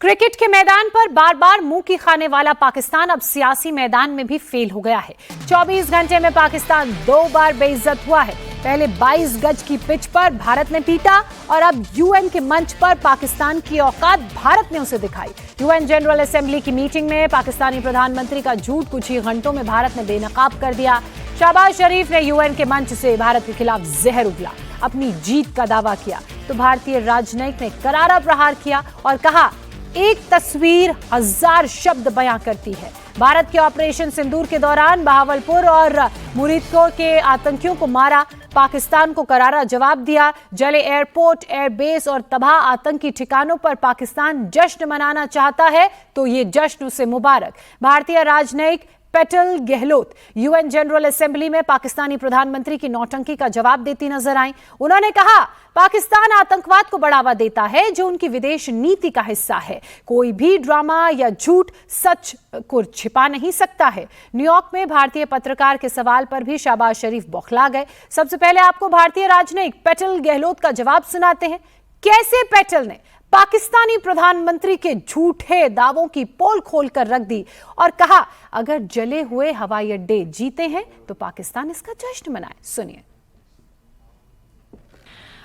Cricket के मैदान पर बार बार मुंह की खाने वाला पाकिस्तान अब सियासी मैदान में भी फेल हो गया है। 24 घंटे में पाकिस्तान 2 बार बेइज्जत हुआ है। पहले 22 गज की पिच पर भारत ने पीटा और अब यूएन के मंच पर पाकिस्तान की औकात भारत ने उसे दिखाई। यूएन जनरल असेंबली की मीटिंग में पाकिस्तानी प्रधानमंत्री का झूठ कुछ ही घंटों में भारत ने बेनकाब कर दिया। शहबाज शरीफ ने यूएन के मंच से भारत के खिलाफ जहर उगला, अपनी जीत का दावा किया तो भारतीय राजनयिक ने करारा प्रहार किया और कहा, एक तस्वीर 1000 शब्द बयां करती है। भारत के ऑपरेशन सिंदूर के दौरान बहावलपुर और मुरीदकोट के आतंकियों को मारा, पाकिस्तान को करारा जवाब दिया। जले एयरपोर्ट, एयरबेस और तबाह आतंकी ठिकानों पर पाकिस्तान जश्न मनाना चाहता है तो ये जश्न उसे मुबारक। भारतीय राजनयिक petal Gehlot UN general assembly में पाकिस्तानी प्रधानमंत्री की नौटंकी का जवाब देती नजर आई। उन्होंने कहा, पाकिस्तान आतंकवाद को बढ़ावा देता है जो उनकी विदेश नीति का हिस्सा है। कोई भी ड्रामा या झूठ सच को छिपा नहीं सकता है। न्यूयॉर्क में भारतीय पत्रकार के सवाल पर भी शहबाज शरीफ बौखला गए। सबसे पहले आपको भारतीय राजनयिक पेटल गहलोत का जवाब सुनाते हैं। कैसे पेटल ने पाकिस्तानी प्रधानमंत्री के झूठे दावों की पोल खोलकर रख दी और कहा, अगर जले हुए हवाई अड्डे जीते हैं तो पाकिस्तान इसका जश्न मनाए। सुनिए।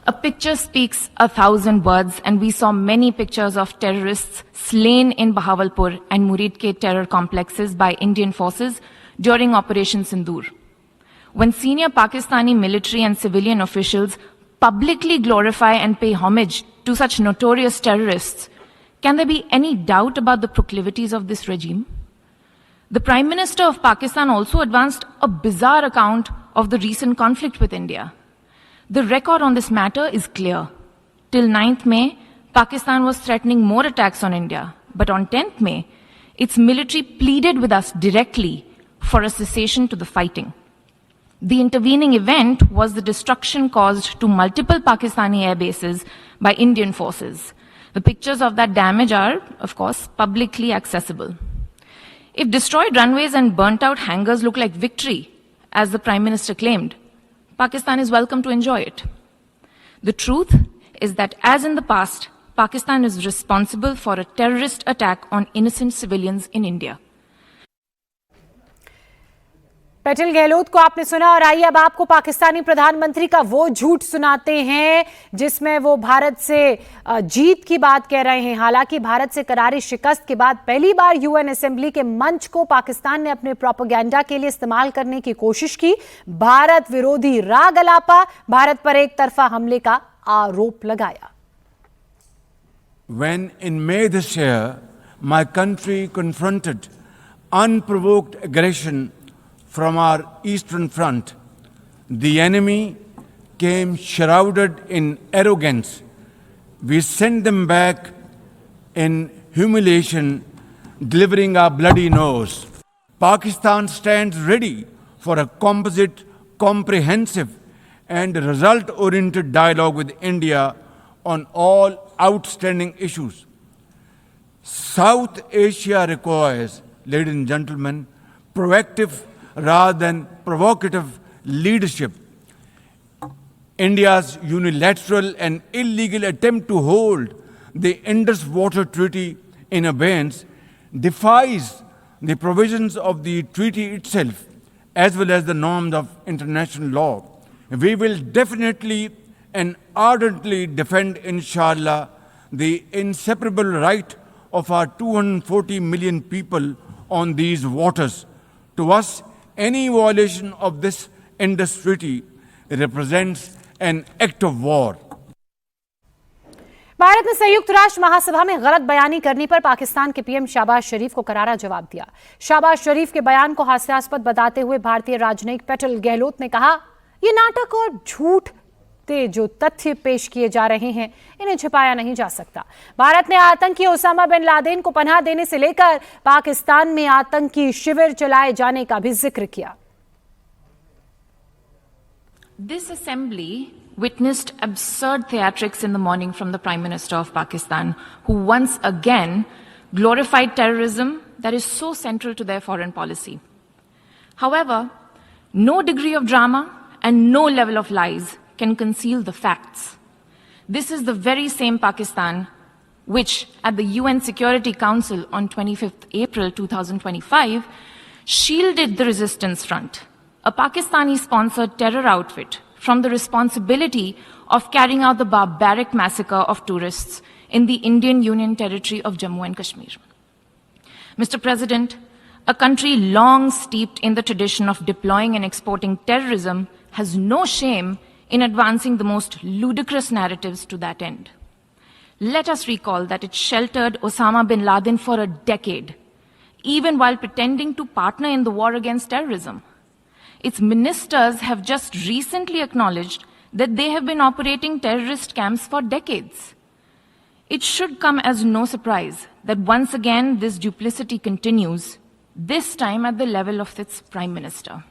A picture speaks 1,000 words, and we saw many pictures of terrorists slain in Bahawalpur and Muridke terror complexes by Indian forces during Operation Sindoor. When senior Pakistani military and civilian officials publicly glorify and pay homage to such notorious terrorists, can there be any doubt about the proclivities of this regime? The Prime Minister of Pakistan also advanced a bizarre account of the recent conflict with India. The record on this matter is clear. Till 9th May, Pakistan was threatening more attacks on India. But on 10th May, its military pleaded with us directly for a cessation to the fighting. The intervening event was the destruction caused to multiple Pakistani air bases by Indian forces. The pictures of that damage are, of course, publicly accessible. If destroyed runways and burnt out hangars look like victory, as the Prime Minister claimed, Pakistan is welcome to enjoy it. The truth is that, as in the past, Pakistan is responsible for a terrorist attack on innocent civilians in India. Petal Gehlot को आपने सुना और आइए अब आपको पाकिस्तानी प्रधानमंत्री का वो झूठ सुनाते हैं जिसमें वो भारत से जीत की बात कह रहे हैं। हालांकि भारत से करारी शिकस्त के बाद पहली बार यूएन असेंबली के मंच को पाकिस्तान ने अपने प्रोपेगेंडा के लिए इस्तेमाल करने की कोशिश की। भारत विरोधी राग अलापा, भारत पर एक तरफा हमले का आरोप लगाया। When in May this year, my country confronted unprovoked aggression from our eastern front, the enemy came shrouded in arrogance. We sent them back in humiliation, delivering our bloody nose. Pakistan stands ready for a composite, comprehensive and result-oriented dialogue with India on all outstanding issues. South Asia requires, ladies and gentlemen, proactive rather than provocative leadership. India's unilateral and illegal attempt to hold the Indus Water Treaty in abeyance defies the provisions of the treaty itself as well as the norms of international law. We will definitely and ardently defend, inshallah, the inseparable right of our 240 million people on these waters. To us, any violation of this Indus Treaty represents an act of war. Bharat ने संयुक्त राष्ट्र महासभा में गलत बयानी करने पर पाकिस्तान के PM Shahbaz शरीफ को करारा जवाब दिया। शहबाज शरीफ के बयान को हास्यास्पद बताते हुए भारतीय राजनयिक पेटल गहलोत ने कहा, ये नाटक और झूठ जो तथ्य पेश किए जा रहे हैं इन्हें छिपाया नहीं जा सकता। भारत ने आतंकी ओसामा बिन लादेन को पनाह देने से लेकर पाकिस्तान में आतंकी शिविर चलाए जाने का भी जिक्र किया। This assembly witnessed absurd theatrics in the morning from the Prime Minister of Pakistan, who once again glorified terrorism that is so central to their foreign policy. However, no degree of drama and no level of lies can conceal the facts. This is the very same Pakistan which at the UN Security Council on 25th April 2025 shielded the Resistance Front, a Pakistani-sponsored terror outfit, from the responsibility of carrying out the barbaric massacre of tourists in the Indian Union territory of Jammu and Kashmir. Mr. President, a country long steeped in the tradition of deploying and exporting terrorism has no shame in advancing the most ludicrous narratives to that end. Let us recall that it sheltered Osama bin Laden for a decade, even while pretending to partner in the war against terrorism. Its ministers have just recently acknowledged that they have been operating terrorist camps for decades. It should come as no surprise that once again this duplicity continues, this time at the level of its Prime Minister.